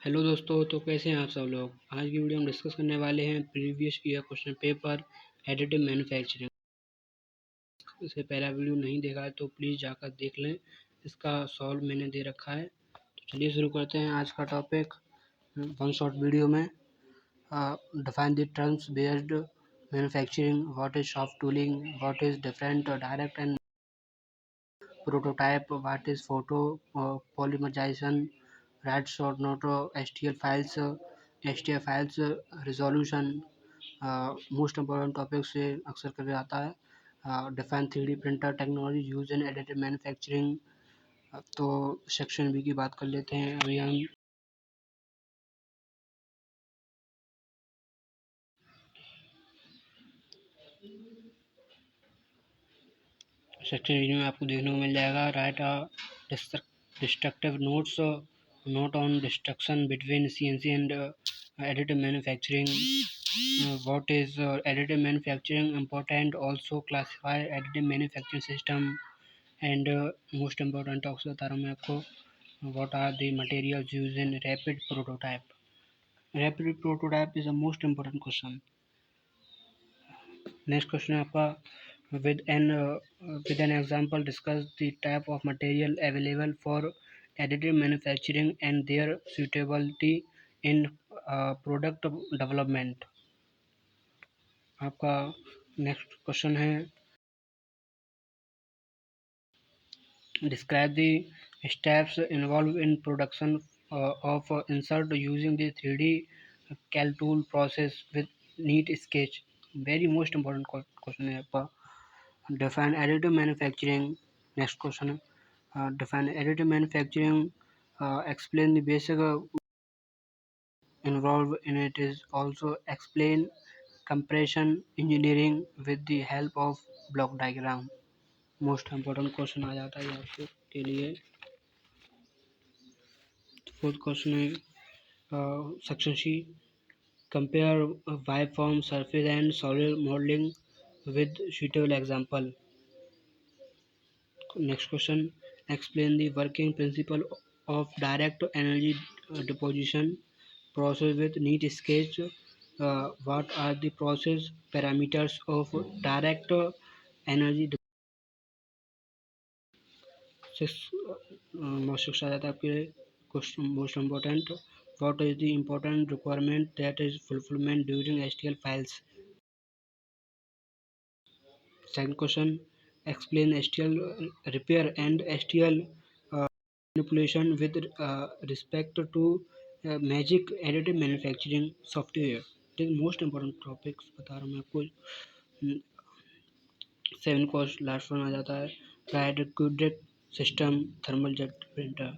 Hello दोस्तों, तो कैसे हैं आप सब लोग। आज की वीडियो हम डिस्कस करने वाले हैं previous year question paper additive manufacturing. इससे पहला वीडियो नहीं देखा है तो प्लीज़ जाकर देख लें, इसका सॉल्व मैंने दे रखा है। तो चलिए शुरू करते हैं आज का टॉपिक वन शॉर्ट वीडियो में। Define the terms based manufacturing, what is soft tooling, what is different direct and prototype, what is photo polymerization, write short note, HTML files resolution, most important topic से अक्सर कर आता है। Define 3D printer technology use in additive manufacturing. तो section B की बात कर लेते हैं अभी हम। सेक्शन बी में आपको देखने को मिल जाएगा right destructive notes, note on destruction between CNC and additive manufacturing. What is additive manufacturing? Important. Also classify additive manufacturing system and most important also बता रहा हूँ मैं आपको, what are the materials used in rapid prototype. Rapid prototype is a most important question. Next question है आपका, with an example discuss the type of material available for additive manufacturing and their suitability in product development. आपका next question है, describe the steps involve in production of insert using the 3D cal tool process with neat sketch. Very most important question है आपका। Define additive manufacturing. Next question है, define additive manufacturing, explain the basic involved in it is also explain compression engineering with the help of block diagram. Most important question आ जाता है आपके के लिए। Fourth question है section C, compare wire form surface and solid modelling with suitable example. Next question, explain the working principle of direct energy deposition process with neat sketch. What are the process parameters of direct energy most आ जाता है आपके question most important, what is the important requirement that is fulfillment during HTML files. Second question, explain HTML repair and HTML manipulation with respect to magic additive manufacturing software. This is most important topics बता रहा हूँ मैं आपको। 7 last one आ जाता है, write क्यूडेक system thermal jet printer.